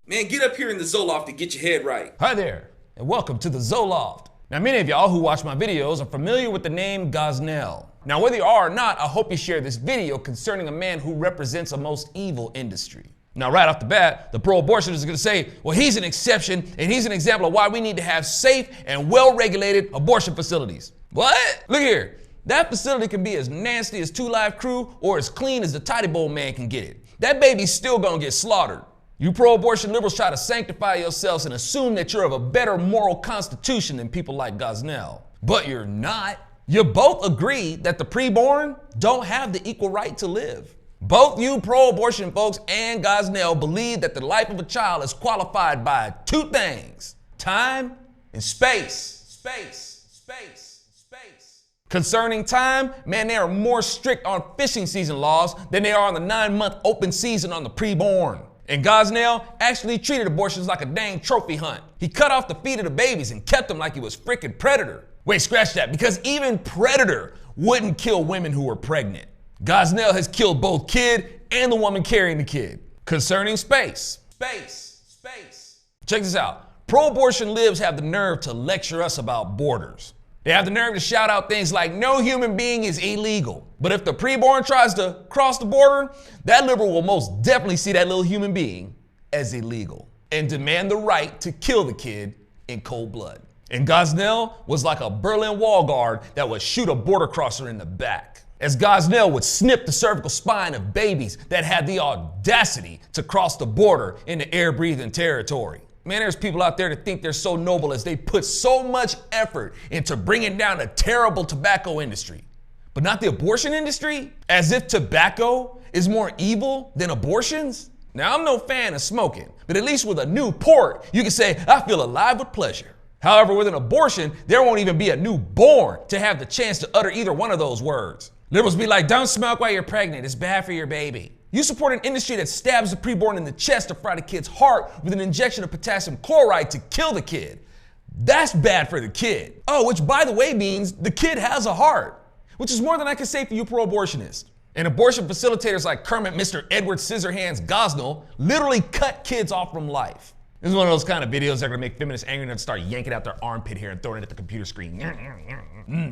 Man, get up here in the Loft to get your head right. Hi there, and welcome to the Loft. Now, many of y'all who watch my videos are familiar with the name Gosnell. Now, whether you are or not, I hope you share this video concerning a man who represents a most evil industry. Now, right off the bat, the pro-abortionist is going to say, well, he's an exception, and he's an example of why we need to have safe and well-regulated abortion facilities. What? Look here. That facility can be as nasty as 2 Live Crew or as clean as the Tidy Bowl man can get it. That baby's still gonna get slaughtered. You pro-abortion liberals try to sanctify yourselves and assume that you're of a better moral constitution than people like Gosnell. But you're not. You both agree that the preborn don't have the equal right to live. Both you pro-abortion folks and Gosnell believe that the life of a child is qualified by 2 things: time and space. Space. Concerning time, man, they are more strict on fishing season laws than they are on the 9-month open season on the preborn. And Gosnell actually treated abortions like a dang trophy hunt. He cut off the feet of the babies and kept them like he was frickin' Predator. Wait, scratch that, because even Predator wouldn't kill women who were pregnant. Gosnell has killed both kid and the woman carrying the kid. Concerning space. Check this out. Pro-abortion libs have the nerve to lecture us about borders. They have the nerve to shout out things like no human being is illegal. But if the preborn tries to cross the border, that liberal will most definitely see that little human being as illegal and demand the right to kill the kid in cold blood. And Gosnell was like a Berlin Wall guard that would shoot a border crosser in the back, as Gosnell would snip the cervical spine of babies that had the audacity to cross the border into air-breathing territory. Man, there's people out there that think they're so noble as they put so much effort into bringing down the terrible tobacco industry, but not the abortion industry? As if tobacco is more evil than abortions? Now, I'm no fan of smoking, but at least with a Newport, you can say, I feel alive with pleasure. However, with an abortion, there won't even be a newborn to have the chance to utter either one of those words. Liberals be like, don't smoke while you're pregnant, it's bad for your baby. You support an industry that stabs the preborn in the chest to fry the kid's heart with an injection of potassium chloride to kill the kid. That's bad for the kid. Oh, which by the way means the kid has a heart, which is more than I can say for you pro-abortionists. And abortion facilitators like Kermit, Mr. Edward Scissorhands Gosnell literally cut kids off from life. This is one of those kind of videos that are gonna make feminists angry enough to start yanking out their armpit hair and throwing it at the computer screen.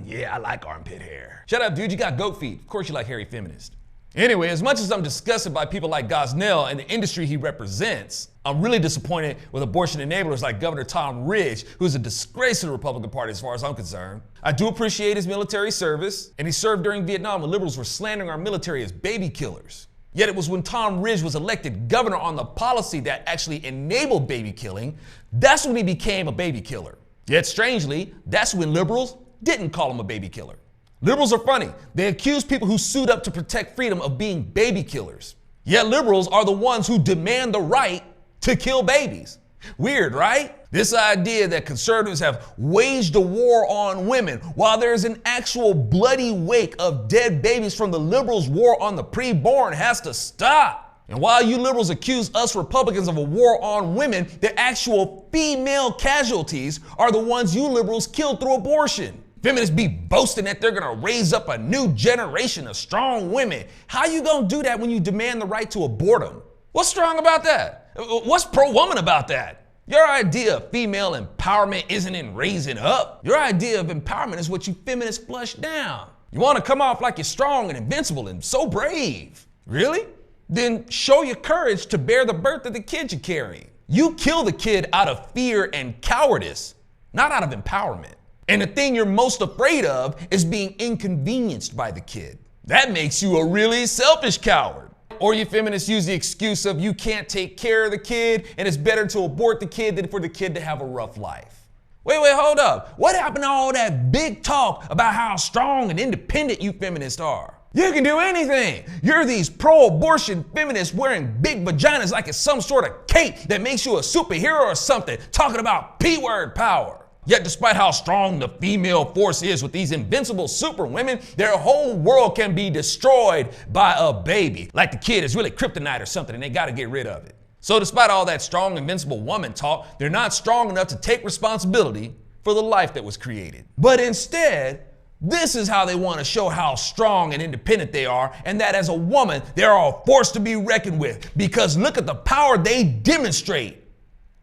Yeah, I like armpit hair. Shut up, dude, you got goat feet. Of course you like hairy feminists. Anyway, as much as I'm disgusted by people like Gosnell and the industry he represents, I'm really disappointed with abortion enablers like Governor Tom Ridge, who's a disgrace to the Republican Party as far as I'm concerned. I do appreciate his military service, and he served during Vietnam when liberals were slandering our military as baby killers. Yet it was when Tom Ridge was elected governor on the policy that actually enabled baby killing, that's when he became a baby killer. Yet strangely, that's when liberals didn't call him a baby killer. Liberals are funny. They accuse people who suit up to protect freedom of being baby killers. Yet liberals are the ones who demand the right to kill babies. Weird, right? This idea that conservatives have waged a war on women while there's an actual bloody wake of dead babies from the liberals' war on the preborn has to stop. And while you liberals accuse us Republicans of a war on women, the actual female casualties are the ones you liberals killed through abortion. Feminists be boasting that they're gonna raise up a new generation of strong women. How you gonna do that when you demand the right to abort them? What's strong about that? What's pro-woman about that? Your idea of female empowerment isn't in raising up. Your idea of empowerment is what you feminists flush down. You wanna come off like you're strong and invincible and so brave. Really? Then show your courage to bear the birth of the kid you're carrying. You kill the kid out of fear and cowardice, not out of empowerment. And the thing you're most afraid of is being inconvenienced by the kid. That makes you a really selfish coward. Or you feminists use the excuse of you can't take care of the kid and it's better to abort the kid than for the kid to have a rough life. Wait, hold up. What happened to all that big talk about how strong and independent you feminists are? You can do anything. You're these pro-abortion feminists wearing big vaginas like it's some sort of cape that makes you a superhero or something, talking about P-word power. Yet despite how strong the female force is with these invincible superwomen, their whole world can be destroyed by a baby. Like the kid is really kryptonite or something and they gotta get rid of it. So despite all that strong, invincible woman talk, they're not strong enough to take responsibility for the life that was created. But instead, This is how they want to show how strong and independent they are, and that as a woman, they are a force to be reckoned with, because look at the power they demonstrate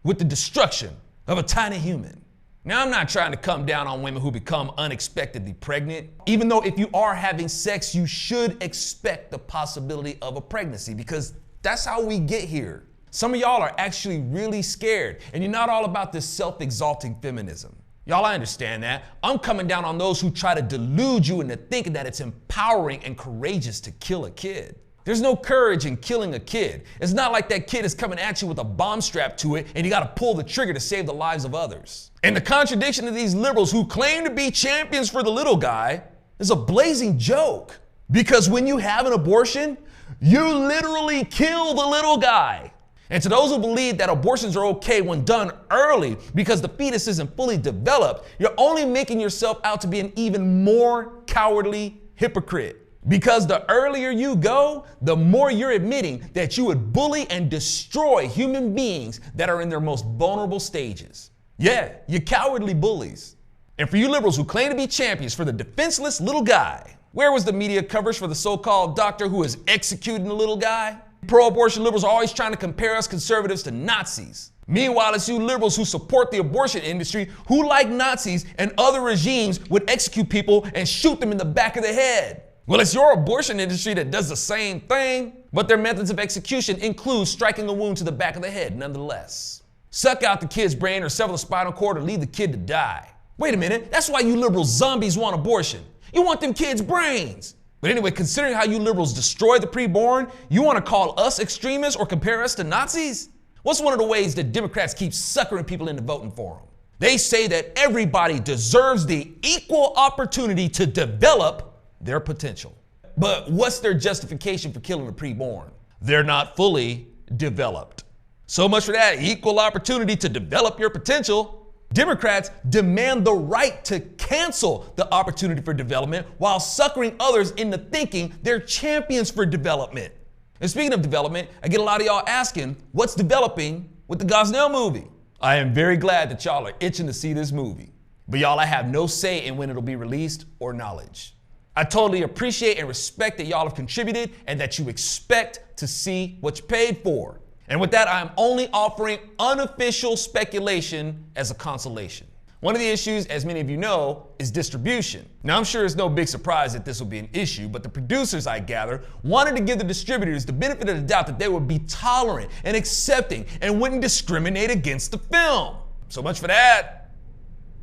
with the destruction of a tiny human. Now, I'm not trying to come down on women who become unexpectedly pregnant, even though if you are having sex, you should expect the possibility of a pregnancy, because that's how we get here. Some of y'all are actually really scared, and you're not all about this self-exalting feminism. Y'all, I understand that. I'm coming down on those who try to delude you into thinking that it's empowering and courageous to kill a kid. There's no courage in killing a kid. It's not like that kid is coming at you with a bomb strapped to it and you gotta pull the trigger to save the lives of others. And the contradiction of these liberals who claim to be champions for the little guy is a blazing joke. Because when you have an abortion, you literally kill the little guy. And to those who believe that abortions are okay when done early because the fetus isn't fully developed, you're only making yourself out to be an even more cowardly hypocrite. Because the earlier you go, the more you're admitting that you would bully and destroy human beings that are in their most vulnerable stages. Yeah, you cowardly bullies. And for you liberals who claim to be champions for the defenseless little guy, where was the media coverage for the so-called doctor who is executing the little guy? Pro-abortion liberals are always trying to compare us conservatives to Nazis. Meanwhile, it's you liberals who support the abortion industry who, like Nazis and other regimes, would execute people and shoot them in the back of the head. Well, it's your abortion industry that does the same thing, but their methods of execution include striking a wound to the back of the head nonetheless. Suck out the kid's brain or sever the spinal cord or leave the kid to die. Wait a minute, that's why you liberal zombies want abortion. You want them kids' brains. But anyway, considering how you liberals destroy the preborn, you want to call us extremists or compare us to Nazis? What's one of the ways that Democrats keep suckering people into voting for them? They say that everybody deserves the equal opportunity to develop their potential. But what's their justification for killing the preborn? They're not fully developed. So much for that equal opportunity to develop your potential. Democrats demand the right to cancel the opportunity for development while suckering others into thinking they're champions for development. And speaking of development, I get a lot of y'all asking, what's developing with the Gosnell movie? I am very glad that y'all are itching to see this movie. But y'all, I have no say in when it'll be released or knowledge. I totally appreciate and respect that y'all have contributed and that you expect to see what you paid for. And with that, I'm only offering unofficial speculation as a consolation. One of the issues, as many of you know, is distribution. Now, I'm sure it's no big surprise that this will be an issue, but the producers, I gather, wanted to give the distributors the benefit of the doubt that they would be tolerant and accepting and wouldn't discriminate against the film. So much for that.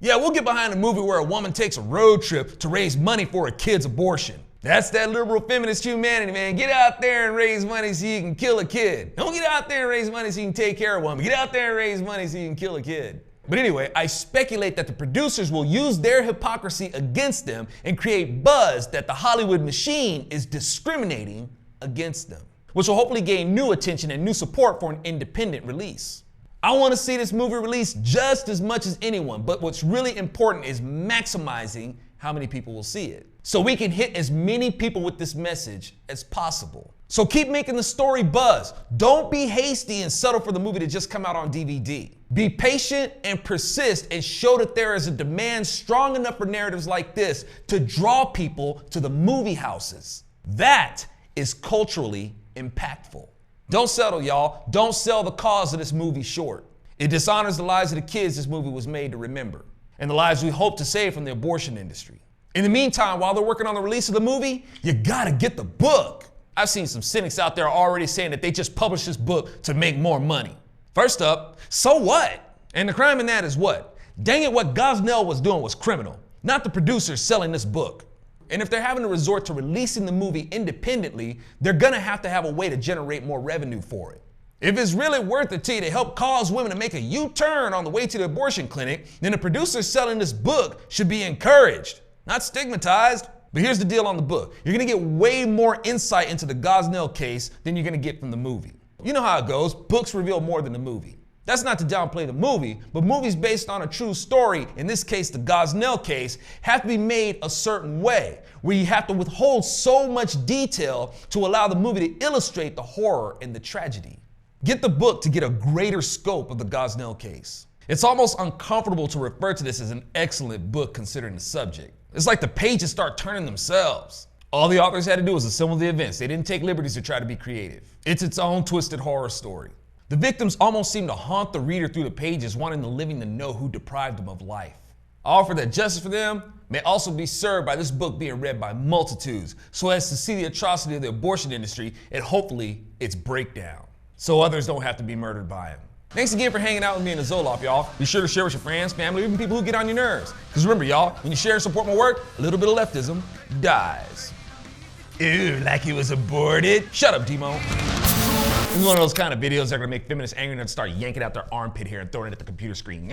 Yeah, we'll get behind a movie where a woman takes a road trip to raise money for a kid's abortion. That's that liberal feminist humanity, man. Get out there and raise money so you can kill a kid. Don't get out there and raise money so you can take care of one. Get out there and raise money so you can kill a kid. But anyway, I speculate that the producers will use their hypocrisy against them and create buzz that the Hollywood machine is discriminating against them, which will hopefully gain new attention and new support for an independent release. I want to see this movie released just as much as anyone, but what's really important is maximizing how many people will see it, so we can hit as many people with this message as possible. So keep making the story buzz. Don't be hasty and settle for the movie to just come out on DVD. Be patient and persist and show that there is a demand strong enough for narratives like this to draw people to the movie houses. That is culturally impactful. Don't settle, y'all. Don't sell the cause of this movie short. It dishonors the lives of the kids this movie was made to remember, and the lives we hope to save from the abortion industry. In the meantime, while they're working on the release of the movie, you gotta get the book. I've seen some cynics out there already saying that they just published this book to make more money. First up, so what? And the crime in that is what? Dang it, what Gosnell was doing was criminal, not the producers selling this book. And if they're having to resort to releasing the movie independently, they're gonna have to have a way to generate more revenue for it. If it's really worth it to you to help cause women to make a U-turn on the way to the abortion clinic, then the producers selling this book should be encouraged, not stigmatized. But here's the deal on the book. You're gonna get way more insight into the Gosnell case than you're gonna get from the movie. You know how it goes, books reveal more than the movie. That's not to downplay the movie, but movies based on a true story, in this case the Gosnell case, have to be made a certain way, where you have to withhold so much detail to allow the movie to illustrate the horror and the tragedy. Get the book to get a greater scope of the Gosnell case. It's almost uncomfortable to refer to this as an excellent book considering the subject. It's like the pages start turning themselves. All the authors had to do was assemble the events. They didn't take liberties to try to be creative. It's its own twisted horror story. The victims almost seem to haunt the reader through the pages, wanting the living to know who deprived them of life. I offer that justice for them may also be served by this book being read by multitudes, so as to see the atrocity of the abortion industry and hopefully its breakdown, so others don't have to be murdered by it. Thanks again for hanging out with me in the Zoloft, y'all. Be sure to share with your friends, family, even people who get on your nerves. Because remember, y'all, when you share and support my work, a little bit of leftism dies. Ew, like he was aborted. Shut up, Demo. This is one of those kind of videos that are gonna make feminists angry enough to start yanking out their armpit hair and throwing it at the computer screen.